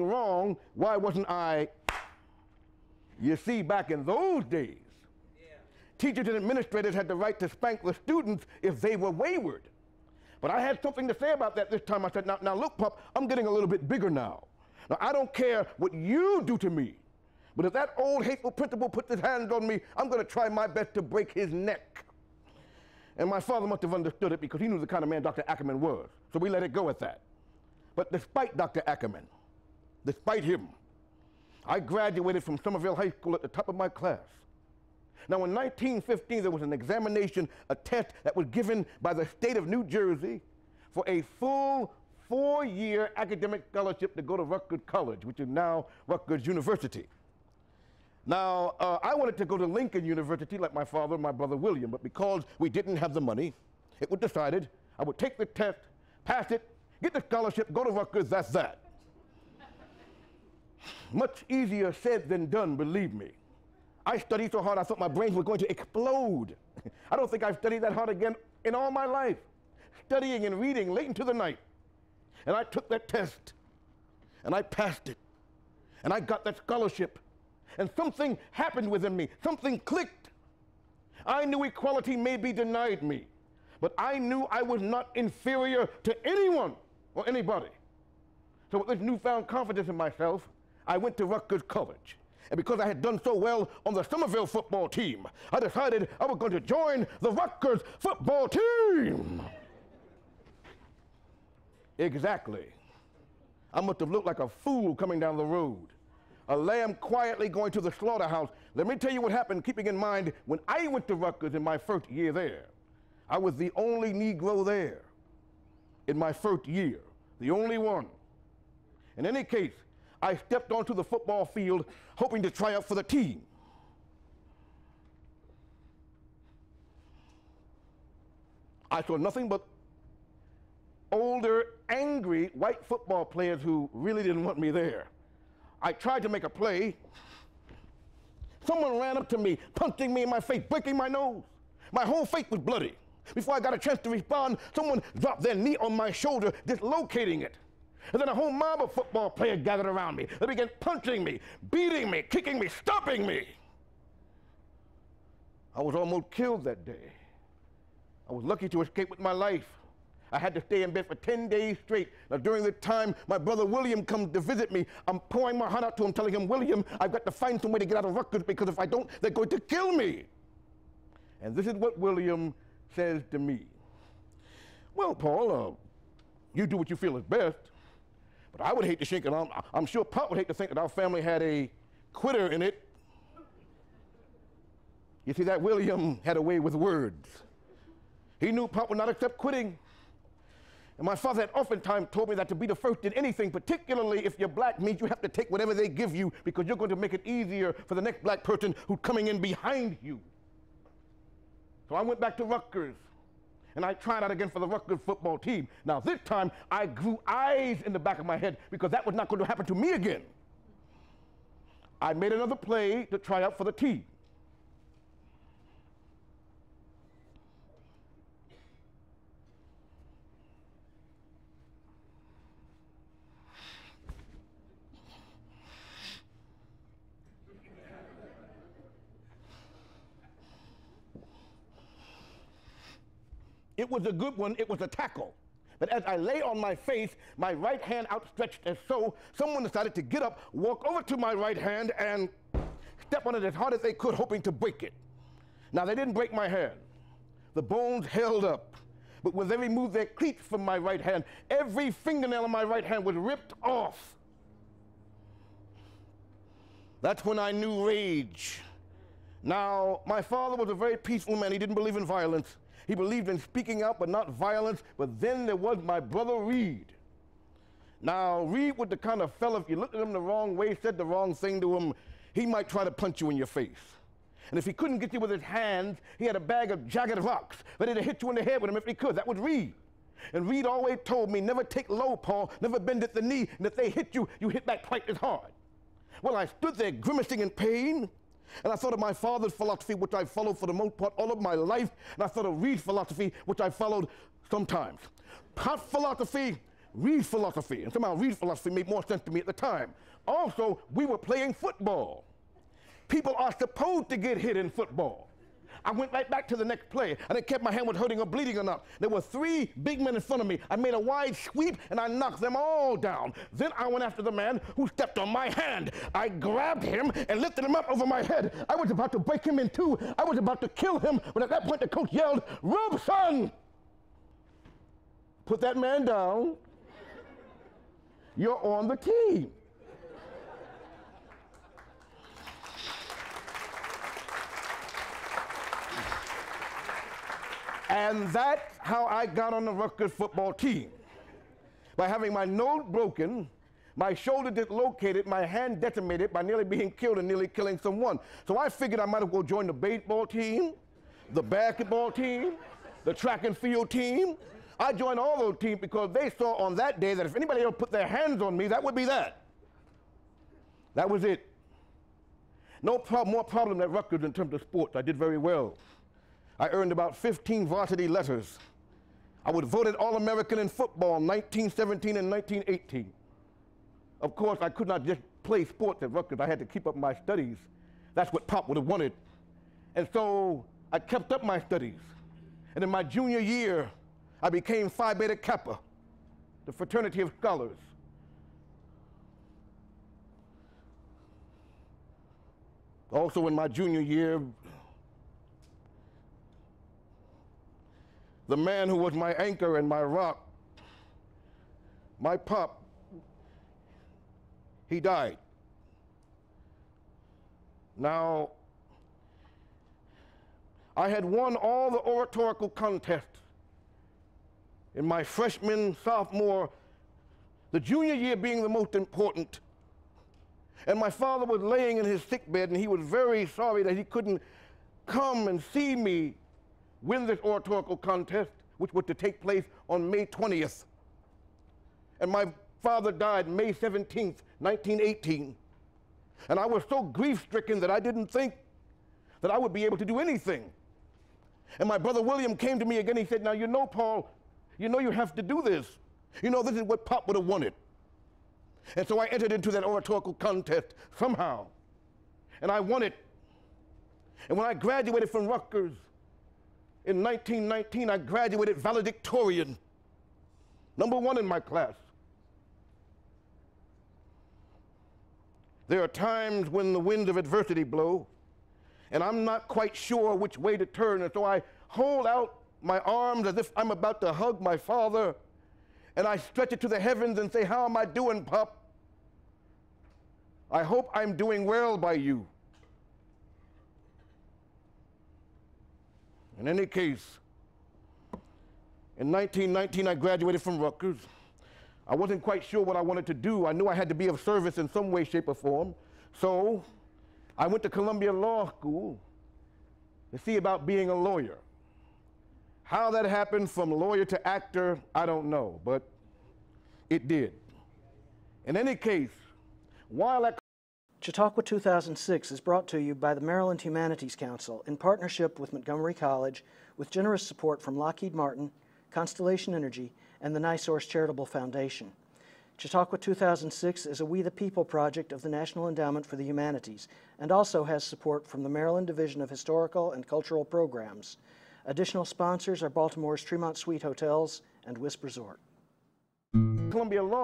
wrong, why wasn't I? You see, back in those days, teachers and administrators had the right to spank the students if they were wayward. But I had something to say about that this time. I said, now look, Pop, I'm getting a little bit bigger now. Now, I don't care what you do to me, but if that old hateful principal puts his hands on me, I'm going to try my best to break his neck. And my father must have understood it because he knew the kind of man Dr. Ackerman was. So we let it go at that. But despite Dr. Ackerman, despite him, I graduated from Somerville High School at the top of my class. Now, in 1915, there was an examination, a test that was given by the state of New Jersey for a full 4-year academic scholarship to go to Rutgers College, which is now Rutgers University. Now, I wanted to go to Lincoln University like my father and my brother William, but because we didn't have the money, it was decided I would take the test, pass it, get the scholarship, go to Rutgers, that's that. Much easier said than done, believe me. I studied so hard I thought my brains were going to explode. I don't think I've studied that hard again in all my life. Studying and reading late into the night. And I took that test, and I passed it, and I got that scholarship. And something happened within me. Something clicked. I knew equality may be denied me, but I knew I was not inferior to anyone or anybody. So with this newfound confidence in myself, I went to Rutgers College. And because I had done so well on the Somerville football team, I decided I was going to join the Rutgers football team. Exactly. I must have looked like a fool coming down the road. A lamb quietly going to the slaughterhouse. Let me tell you what happened, keeping in mind, when I went to Rutgers in my first year there, I was the only Negro there in my first year, the only one. In any case, I stepped onto the football field hoping to try out for the team. I saw nothing but older, angry white football players who really didn't want me there. I tried to make a play. Someone ran up to me, punching me in my face, breaking my nose. My whole face was bloody. Before I got a chance to respond, someone dropped their knee on my shoulder, dislocating it. And then a whole mob of football players gathered around me. They began punching me, beating me, kicking me, stomping me. I was almost killed that day. I was lucky to escape with my life. I had to stay in bed for 10 days straight. Now, during the time my brother William comes to visit me, I'm pouring my heart out to him, telling him, William, I've got to find some way to get out of Rutgers because if I don't, they're going to kill me. And this is what William says to me. Well, Paul, you do what you feel is best. But I would hate to think, and I'm sure Pop would hate to think that our family had a quitter in it. You see, that William had a way with words. He knew Pop would not accept quitting. And my father had oftentimes told me that to be the first in anything, particularly if you're black, means you have to take whatever they give you because you're going to make it easier for the next black person who's coming in behind you. So I went back to Rutgers. And I tried out again for the Rutgers football team. Now this time, I grew eyes in the back of my head because that was not going to happen to me again. I made another play to try out for the team. It was a good one, it was a tackle. But as I lay on my face, my right hand outstretched as so, someone decided to get up, walk over to my right hand, and step on it as hard as they could, hoping to break it. Now, they didn't break my hand. The bones held up. But when they removed their cleats from my right hand, every fingernail on my right hand was ripped off. That's when I knew rage. Now, my father was a very peaceful man. He didn't believe in violence. He believed in speaking out, but not violence. But then there was my brother Reed. Now, Reed was the kind of fellow, if you looked at him the wrong way, said the wrong thing to him, he might try to punch you in your face. And if he couldn't get you with his hands, he had a bag of jagged rocks ready to hit you in the head with him if he could. That was Reed. And Reed always told me, never take low, Paul, never bend at the knee, and if they hit you, you hit back twice as hard. Well, I stood there grimacing in pain, and I thought of my father's philosophy, which I followed for the most part all of my life, and I thought of Reed's philosophy, which I followed sometimes. Pot's philosophy, read philosophy, and somehow read philosophy made more sense to me at the time. Also, we were playing football. People are supposed to get hit in football. I went right back to the next play. I didn't care if my hand was hurting or bleeding or not. There were 3 big men in front of me. I made a wide sweep, and I knocked them all down. Then I went after the man who stepped on my hand. I grabbed him and lifted him up over my head. I was about to break him in 2. I was about to kill him, but at that point the coach yelled, "Robeson! Put that man down. You're on the team." And that's how I got on the Rutgers football team. By having my nose broken, my shoulder dislocated, my hand decimated by nearly being killed and nearly killing someone. So I figured I might as well join the baseball team, the basketball team, the track and field team. I joined all those teams because they saw on that day that if anybody else put their hands on me, that would be that. That was it. No more problem at Rutgers in terms of sports. I did very well. I earned about 15 varsity letters. I was voted All-American in football in 1917 and 1918. Of course, I could not just play sports at Rutgers. I had to keep up my studies. That's what Pop would have wanted. And so I kept up my studies. And in my junior year, I became Phi Beta Kappa, the fraternity of scholars. Also in my junior year, the man who was my anchor and my rock, my pop, he died. Now, I had won all the oratorical contests in my freshman, sophomore, the junior year being the most important. And my father was laying in his sickbed, and he was very sorry that he couldn't come and see me win this oratorical contest, which was to take place on May 20th. And my father died May 17th, 1918. And I was so grief-stricken that I didn't think that I would be able to do anything. And my brother William came to me again. He said, "Now, you know, Paul, you know you have to do this. You know, this is what Pop would have wanted." And so I entered into that oratorical contest somehow. And I won it. And when I graduated from Rutgers in 1919, I graduated valedictorian, #1 in my class. There are times when the winds of adversity blow, and I'm not quite sure which way to turn, and so I hold out my arms as if I'm about to hug my father, and I stretch it to the heavens and say, "How am I doing, Pop? I hope I'm doing well by you." In any case, in 1919, I graduated from Rutgers. I wasn't quite sure what I wanted to do. I knew I had to be of service in some way, shape, or form. So I went to Columbia Law School to see about being a lawyer. How that happened from lawyer to actor, I don't know, but it did. In any case, while at Chautauqua 2006 is brought to you by the Maryland Humanities Council in partnership with Montgomery College, with generous support from Lockheed Martin, Constellation Energy, and the NiSource Charitable Foundation. Chautauqua 2006 is a We the People project of the National Endowment for the Humanities and also has support from the Maryland Division of Historical and Cultural Programs. Additional sponsors are Baltimore's Tremont Suite Hotels and Wisp Resort. Columbia Law